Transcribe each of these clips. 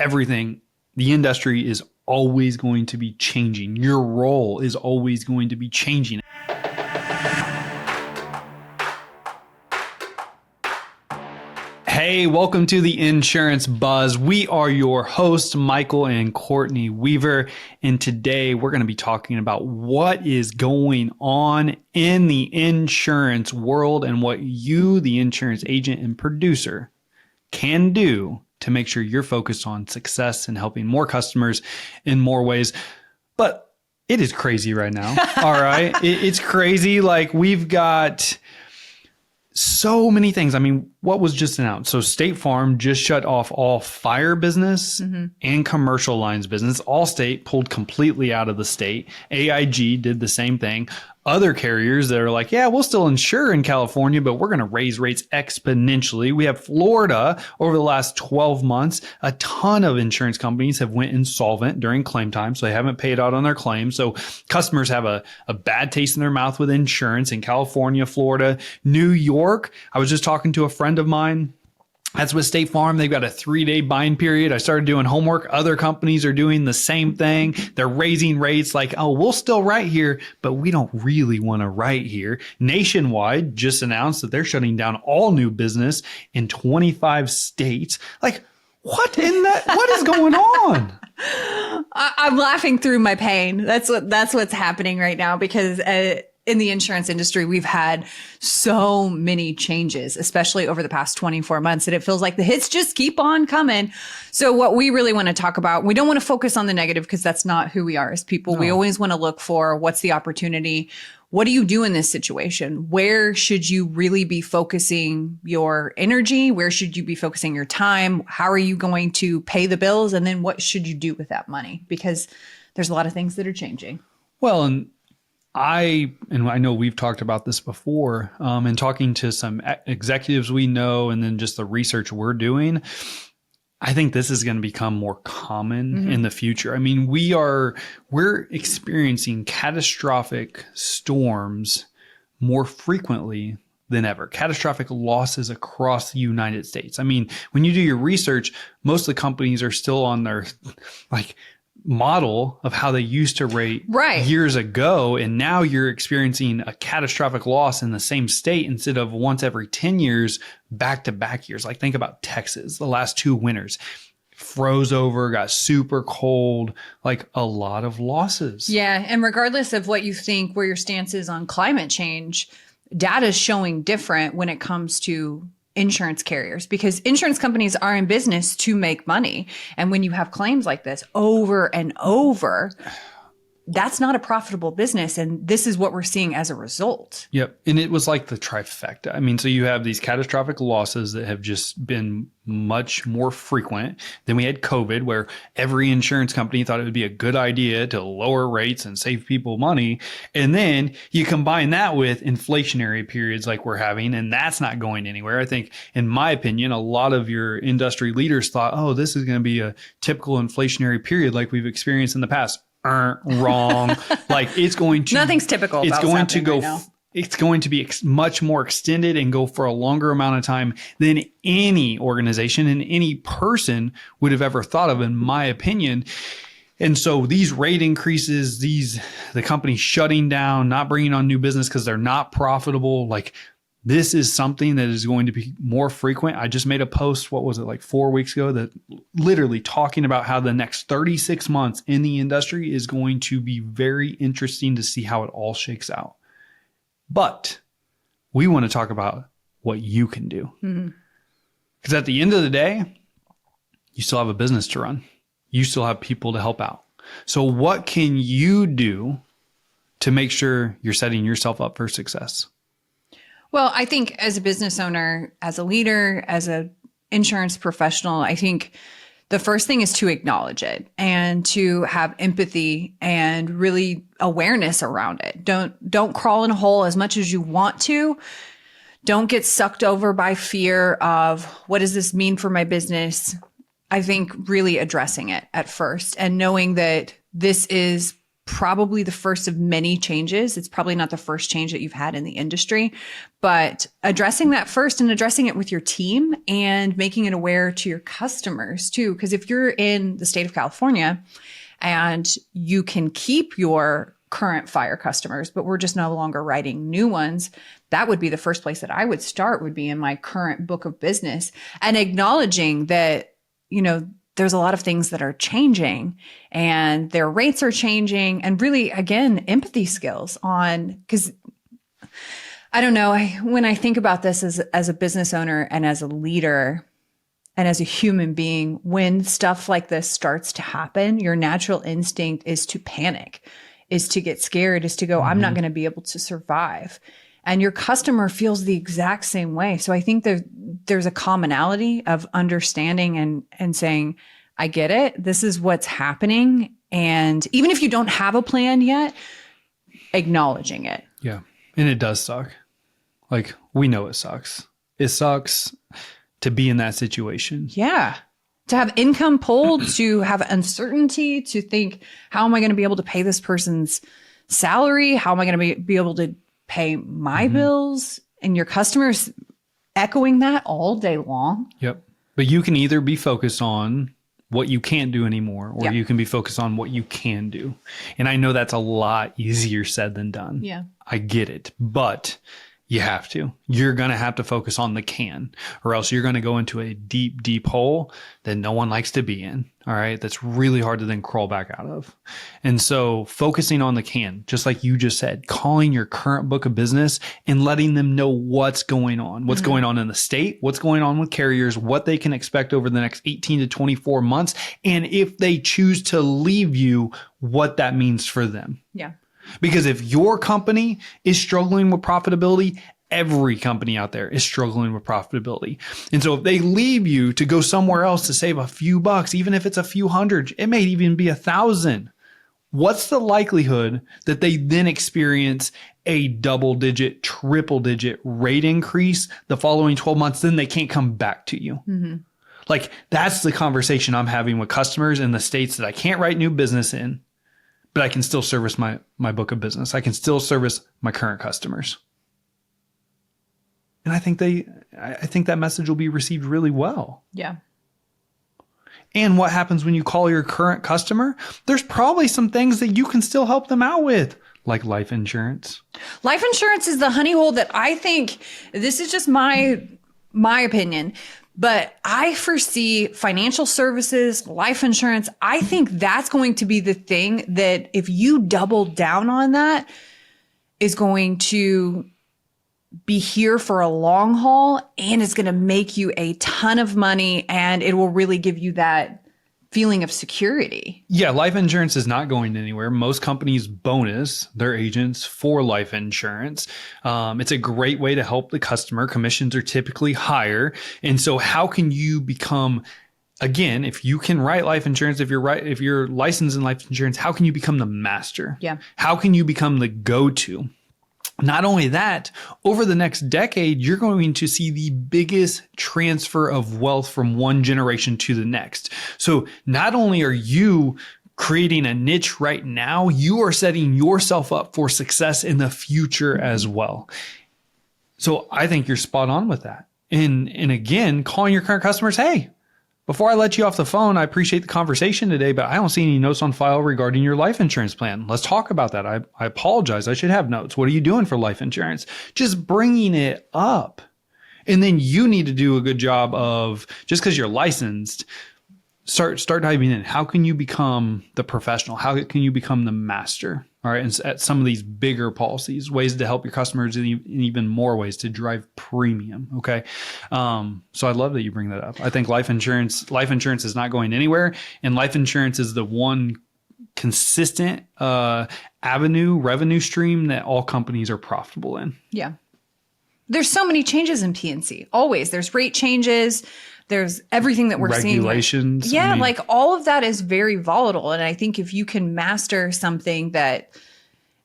everything, the industry is always going to be changing. Your role is always going to be changing. Hey, welcome to the Insurance Buzz. We are your hosts, Michael and Courtney Weaver, and today we're going to be talking about what is going on in the insurance world and what you, the insurance agent and producer, can do to make sure you're focused on success and helping more customers in more ways. But it is crazy right now. All right. It's crazy. Like, we've got so many things. I mean, what was just announced? So State Farm just shut off all fire business and commercial lines business. Allstate pulled completely out of the state. AIG did the same thing. Other carriers that are like, yeah, we'll still insure in California, but we're going to raise rates exponentially. We have Florida over the last 12 months. A ton of insurance companies have went insolvent during claim time, so they haven't paid out on their claims. So customers have a bad taste in their mouth with insurance in California, Florida, New York. I was just talking to a friend of mine. That's with State Farm. They've got a 3-day bind period. I started doing homework. Other companies are doing the same thing. They're raising rates like, oh, we'll still write here, but we don't really want to write here. Nationwide just announced that they're shutting down all new business in 25 states. Like, what is going on? I'm laughing through my pain. That's what's happening right now, because in the insurance industry, we've had so many changes, especially over the past 24 months, that it feels like the hits just keep on coming. So what we really want to talk about, we don't want to focus on the negative because that's not who we are as people. No. We always want to look for what's the opportunity. What do you do in this situation? Where should you really be focusing your energy? Where should you be focusing your time? How are you going to pay the bills? And then what should you do with that money? Because there's a lot of things that are changing. Well, and I know we've talked about this before, and talking to some executives we know, and then just the research we're doing, I think this is going to become more common in the future. I mean, we're experiencing catastrophic storms more frequently than ever. Catastrophic losses across the United States. I mean, when you do your research, most of the companies are still on their model of how they used to rate years ago. And now you're experiencing a catastrophic loss in the same state instead of once every 10 years, back-to-back years. Like, think about Texas, the last 2 winters. Froze over, got super cold, like a lot of losses. Yeah. And regardless of what you think, where your stance is on climate change, data is showing different when it comes to insurance carriers, because insurance companies are in business to make money. And when you have claims like this over and over, that's not a profitable business. And this is what we're seeing as a result. Yep. And it was like the trifecta. I mean, so you have these catastrophic losses that have just been much more frequent. Then we had COVID, where every insurance company thought it would be a good idea to lower rates and save people money. And then you combine that with inflationary periods like we're having, and that's not going anywhere. I think, in my opinion, a lot of your industry leaders thought, oh, this is going to be a typical inflationary period like we've experienced in the past. Wrong. Like, it's going to, nothing's typical. It's going to go, right, it's going to be much more extended and go for a longer amount of time than any organization and any person would have ever thought of, in my opinion. And so these rate increases, the company shutting down, not bringing on new business because they're not profitable, like, this is something that is going to be more frequent. I just made a post, what was it, like 4 weeks ago, that literally talking about how the next 36 months in the industry is going to be very interesting to see how it all shakes out. But we want to talk about what you can do. Because at the end of the day, you still have a business to run. You still have people to help out. So what can you do to make sure you're setting yourself up for success? Well, I think as a business owner, as a leader, as an insurance professional, I think the first thing is to acknowledge it and to have empathy and really awareness around it. Don't crawl in a hole as much as you want to. Don't get sucked over by fear of, what does this mean for my business? I think really addressing it at first and knowing that this is probably the first of many changes. It's probably not the first change that you've had in the industry, but addressing that first and addressing it with your team and making it aware to your customers too. Because if you're in the state of California and you can keep your current fire customers, but we're just no longer writing new ones, that would be the first place that I would start, would be in my current book of business, and acknowledging that, there's a lot of things that are changing and their rates are changing, and really, again, empathy skills because I don't know, when I think about this as a business owner and as a leader and as a human being, when stuff like this starts to happen, your natural instinct is to panic, is to get scared, is to go, I'm not going to be able to survive. And your customer feels the exact same way. So I think there's a commonality of understanding and saying, I get it. This is what's happening. And even if you don't have a plan yet, acknowledging it. Yeah. And it does suck. Like, we know it sucks. It sucks to be in that situation. Yeah. To have income pulled, to have uncertainty, to think, how am I going to be able to pay this person's salary? How am I going to be able to pay my bills? And your customers echoing that all day long. Yep. But you can either be focused on what you can't do anymore, or you can be focused on what you can do. And I know that's a lot easier said than done. Yeah. I get it. But you have to. You're going to have to focus on the can, or else you're going to go into a deep, deep hole that no one likes to be in. All right. That's really hard to then crawl back out of. And so focusing on the can, just like you just said, calling your current book of business and letting them know what's going on, what's going on in the state, what's going on with carriers, what they can expect over the next 18 to 24 months. And if they choose to leave you, what that means for them. Yeah. Because if your company is struggling with profitability, every company out there is struggling with profitability. And so if they leave you to go somewhere else to save a few bucks, even if it's a few hundred, it may even be 1,000. What's the likelihood that they then experience a double-digit, triple-digit rate increase the following 12 months? Then they can't come back to you. Mm-hmm. Like, that's the conversation I'm having with customers in the states that I can't write new business in, but I can still service my book of business. I can still service my current customers. And I think that message will be received really well. Yeah. And what happens when you call your current customer? There's probably some things that you can still help them out with, like life insurance. Life insurance is the honey hole that I think, this is just my opinion, but I foresee financial services, life insurance. I think that's going to be the thing that, if you double down on that, is going to be here for a long haul, and it's going to make you a ton of money, and it will really give you that feeling of security. Yeah, life insurance is not going anywhere. Most companies bonus their agents for life insurance. It's a great way to help the customer. Commissions are typically higher. And so how can you become, again, if you can write life insurance, if you're licensed in life insurance, how can you become the master? Yeah. How can you become the go-to? Not only that, over the next decade, you're going to see the biggest transfer of wealth from one generation to the next. So not only are you creating a niche right now, you are setting yourself up for success in the future as well. So I think you're spot on with that. And again, calling your current customers, hey, before I let you off the phone, I appreciate the conversation today, but I don't see any notes on file regarding your life insurance plan. Let's talk about that. I apologize. I should have notes. What are you doing for life insurance? Just bringing it up. And then you need to do a good job of, just because you're licensed, start diving in. How can you become the professional? How can you become the master? All right. And at some of these bigger policies, ways to help your customers in even more ways to drive premium. Okay. So I love that you bring that up. I think life insurance is not going anywhere. And life insurance is the one consistent revenue stream that all companies are profitable in. Yeah. There's so many changes in P&C. Always. There's rate changes. There's everything that we're regulations. Seeing. Yeah, like all of that is very volatile. And I think if you can master something that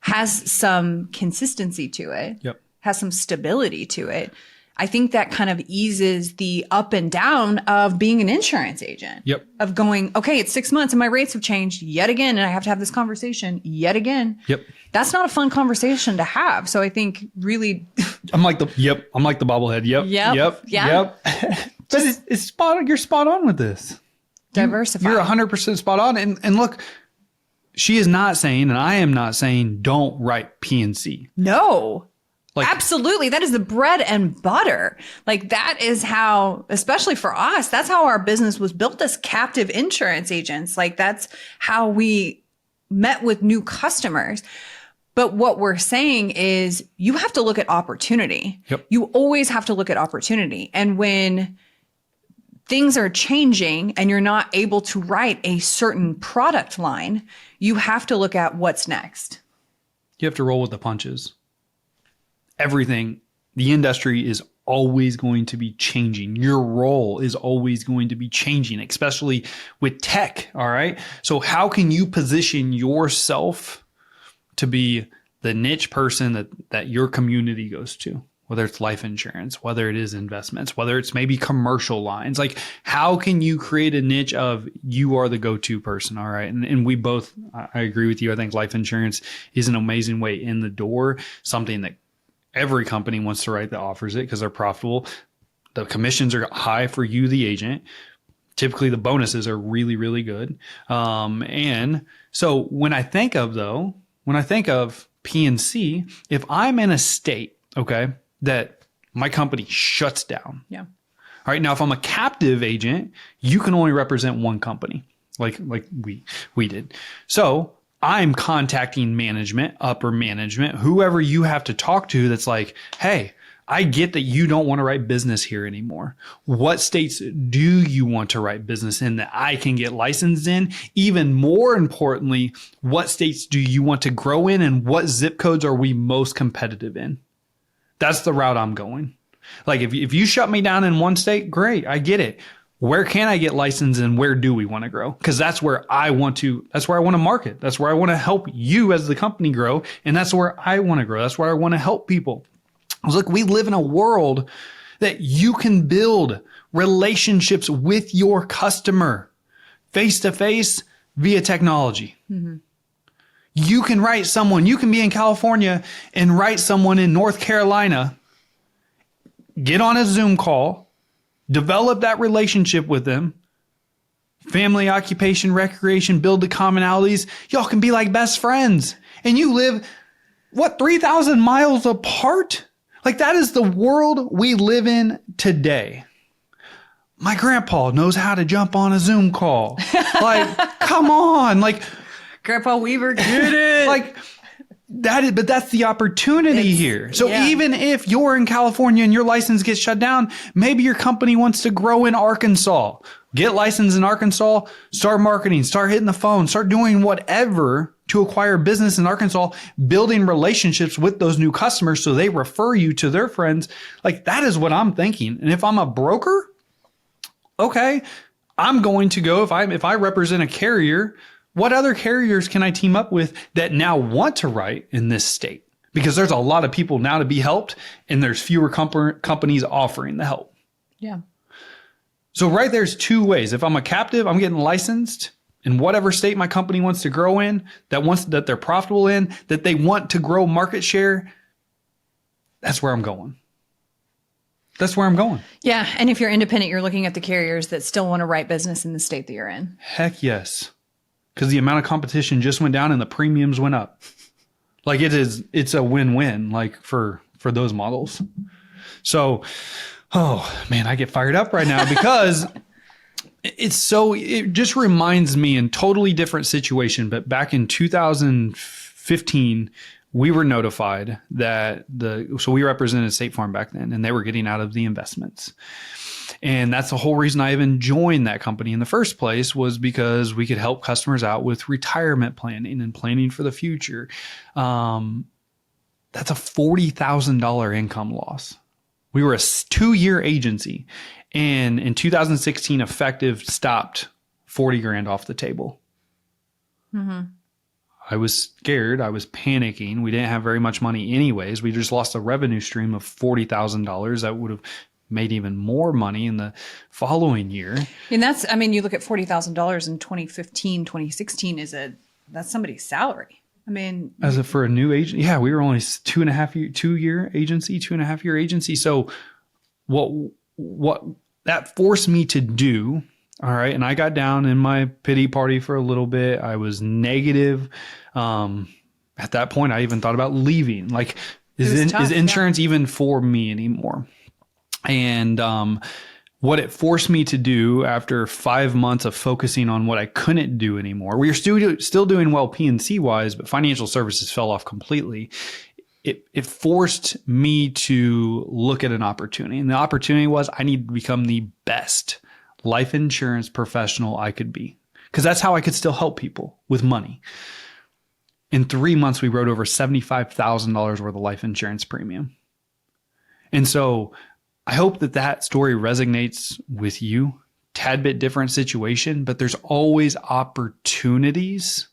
has some consistency to it, yep, has some stability to it, I think that kind of eases the up and down of being an insurance agent. Yep. Of going, okay, it's 6 months and my rates have changed yet again. And I have to have this conversation yet again. Yep. That's not a fun conversation to have. So I think really. I'm like the bobblehead. Yep. Yep. Yep. Yeah. Yep. But it's spot on. You're spot on with this. Diversify. You're 100% spot on. And look, she is not saying, and I am not saying, don't write P&C. No. Like, absolutely. That is the bread and butter. Like that is how, especially for us, that's how our business was built as captive insurance agents. Like that's how we met with new customers. But what we're saying is you have to look at opportunity. Yep. You always have to look at opportunity. And when things are changing and you're not able to write a certain product line, you have to look at what's next. you have to roll with the punches. Everything, the industry is always going to be changing. Your role is always going to be changing, especially with tech. All right. So how can you position yourself to be the niche person that your community goes to? Whether it's life insurance, whether it is investments, whether it's maybe commercial lines, like how can you create a niche of you are the go-to person? All right. And we both, I agree with you. I think life insurance is an amazing way in the door, something that every company wants to write that offers it because they're profitable. The commissions are high for you, the agent. Typically the bonuses are really, really good. And so when I think of P&C, if I'm in a state, okay, that my company shuts down. Yeah. All right. Now, if I'm a captive agent, you can only represent one company like we did. So I'm contacting management, upper management, whoever you have to talk to that's like, hey, I get that you don't want to write business here anymore. What states do you want to write business in that I can get licensed in? Even more importantly, what states do you want to grow in and what zip codes are we most competitive in? That's the route I'm going. Like if you shut me down in one state, great, I get it. Where can I get licensed and where do we want to grow? Because that's where I want to market. That's where I want to help you as the company grow. And that's where I want to grow. That's where I want to help people. Look, we live in a world that you can build relationships with your customer face to face via technology. Mm-hmm. You can be in California and write someone in North Carolina, get on a Zoom call, develop that relationship with them, family, occupation, recreation, build the commonalities. Y'all can be like best friends. And you live, 3,000 miles apart? Like that is the world we live in today. My grandpa knows how to jump on a Zoom call. Like, come on. Like, Grandpa Weaver, get it. Like but that's the opportunity here. So even if you're in California and your license gets shut down, maybe your company wants to grow in Arkansas, get licensed in Arkansas, start marketing, start hitting the phone, start doing whatever to acquire business in Arkansas, building relationships with those new customers so they refer you to their friends. Like that is what I'm thinking. And if I'm a broker, okay, I'm going to go, if I represent a carrier, what other carriers can I team up with that now want to write in this state? Because there's a lot of people now to be helped and there's fewer companies offering the help. Yeah. So right there's two ways. If I'm a captive, I'm getting licensed in whatever state my company wants to grow in, that they're profitable in, that they want to grow market share. That's where I'm going. Yeah. And if you're independent, you're looking at the carriers that still want to write business in the state that you're in. Heck yes. Because the amount of competition just went down and the premiums went up. Like it's a win-win, like for those models. So, oh man, I get fired up right now because it just reminds me in totally different situation. But back in 2015, we were notified that so we represented State Farm back then and they were getting out of the investments. And that's the whole reason I even joined that company in the first place was because we could help customers out with retirement planning and planning for the future. That's a $40,000 income loss. We were a 2-year agency and in 2016 effective stopped $40,000 off the table. Mm-hmm. I was scared. I was panicking. We didn't have very much money anyways. We just lost a revenue stream of $40,000 that would have made even more money in the following year. And that's, I mean, you look at $40,000 in 2015, 2016 that's somebody's salary. I mean, For a new agent, yeah, we were only 2.5 year agency. So what that forced me to do, all right, and I got down in my pity party for a little bit. I was negative. At that point, I even thought about leaving. Like, is insurance even for me anymore? And what it forced me to do after 5 months of focusing on what I couldn't do anymore, we were still doing well P&C wise, but financial services fell off completely. It forced me to look at an opportunity. And the opportunity was I need to become the best life insurance professional I could be, because that's how I could still help people with money. In 3 months, we wrote over $75,000 worth of life insurance premium. And so I hope that story resonates with you. Tad bit different situation, but there's always opportunities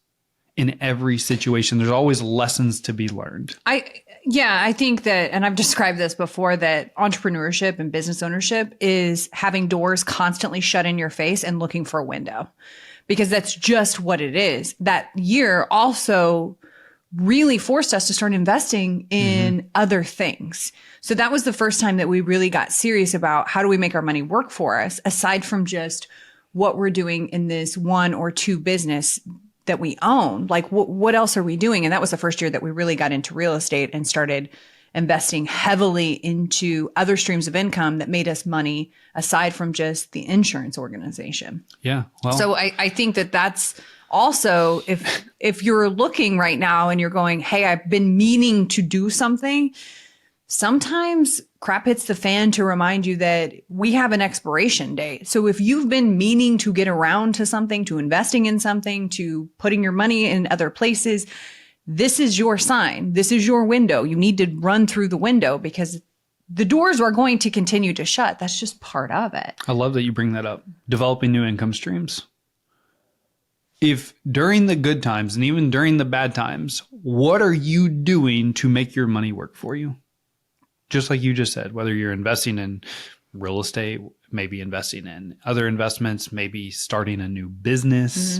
in every situation. There's always lessons to be learned. I think that, and I've described this before, that entrepreneurship and business ownership is having doors constantly shut in your face and looking for a window, because that's just what it is. That year also really forced us to start investing in other things. So that was the first time that we really got serious about how do we make our money work for us, aside from just what we're doing in this one or two business that we own. Like, what else are we doing? And that was the first year that we really got into real estate and started investing heavily into other streams of income that made us money aside from just the insurance organization. Yeah. Well, so I think that that's also, if you're looking right now and you're going, hey, I've been meaning to do something, sometimes crap hits the fan to remind you that we have an expiration date. So if you've been meaning to get around to something, to investing in something, to putting your money in other places, this is your sign. This is your window. You need to run through the window, because the doors are going to continue to shut. That's just part of it. I love that you bring that up. Developing new income streams. If during the good times and even during the bad times, what are you doing to make your money work for you? Just like you just said, whether you're investing in real estate, maybe investing in other investments, maybe starting a new business.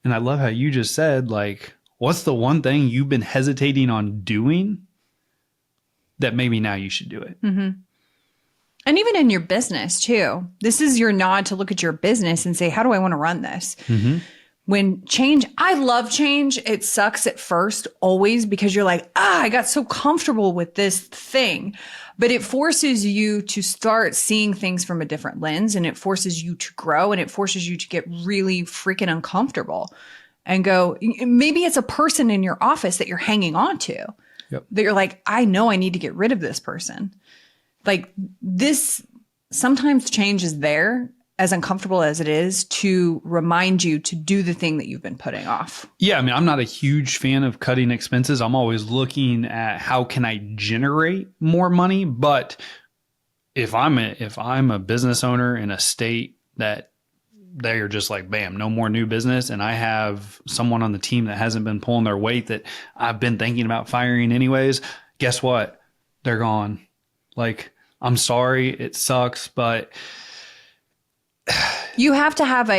And I love how you just said, like, what's the one thing you've been hesitating on doing that maybe now you should do it? And even in your business too, this is your nod to look at your business and say, how do I want to run this? When change, I love change. It sucks at first always, because you're like, I got so comfortable with this thing, but it forces you to start seeing things from a different lens, and it forces you to grow, and it forces you to get really freaking uncomfortable and go, maybe it's a person in your office that you're hanging on to, that you're like, I know I need to get rid of this person. Like this, sometimes change is there, as uncomfortable as it is, to remind you to do the thing that you've been putting off. Yeah. I mean, I'm not a huge fan of cutting expenses. I'm always looking at how can I generate more money. But if I'm a business owner in a state that they're just like, bam, no more new business, and I have someone on the team that hasn't been pulling their weight that I've been thinking about firing anyways, guess what? They're gone. Like, I'm sorry, it sucks, but you have to have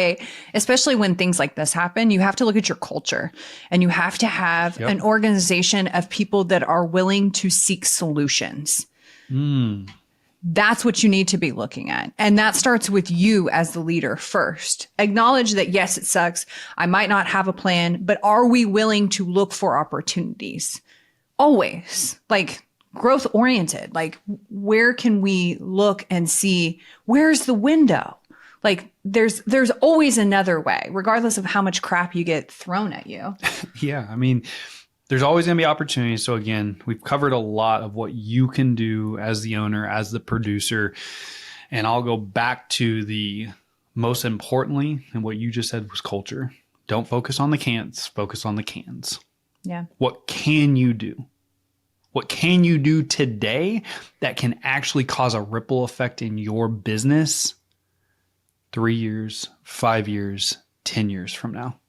especially when things like this happen, you have to look at your culture, and you have to have an organization of people that are willing to seek solutions. That's what you need to be looking at. And that starts with you as the leader first. Acknowledge that, yes, it sucks. I might not have a plan, but are we willing to look for opportunities? Always. Like, growth oriented. Like, where can we look and see, where's the window? Like, there's always another way, regardless of how much crap you get thrown at you. Yeah. I mean, there's always going to be opportunities. So again, we've covered a lot of what you can do as the owner, as the producer. And I'll go back to the most importantly, and what you just said was culture. Don't focus on the can'ts, focus on the cans. Yeah. What can you do? What can you do today that can actually cause a ripple effect in your business 3 years, 5 years, 10 years from now?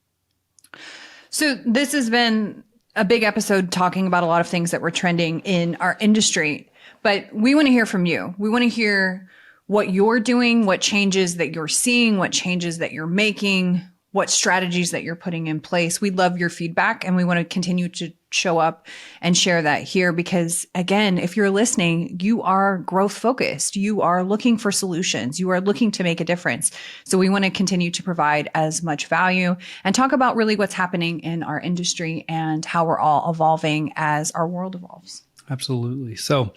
So this has been a big episode talking about a lot of things that were trending in our industry, but we want to hear from you. We want to hear what you're doing, what changes that you're seeing, what changes that you're making, what strategies that you're putting in place. We love your feedback and we want to continue to show up and share that here because again, if you're listening, you are growth focused. You are looking for solutions. You are looking to make a difference. So we want to continue to provide as much value and talk about really what's happening in our industry and how we're all evolving as our world evolves. Absolutely. So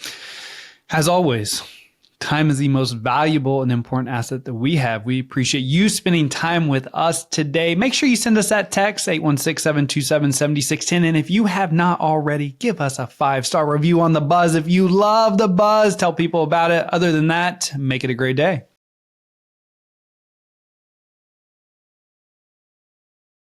as always, time is the most valuable and important asset that we have. We appreciate you spending time with us today. Make sure you send us that text, 816-727-7610. And if you have not already, give us a 5-star review on The Buzz. If you love The Buzz, tell people about it. Other than that, make it a great day.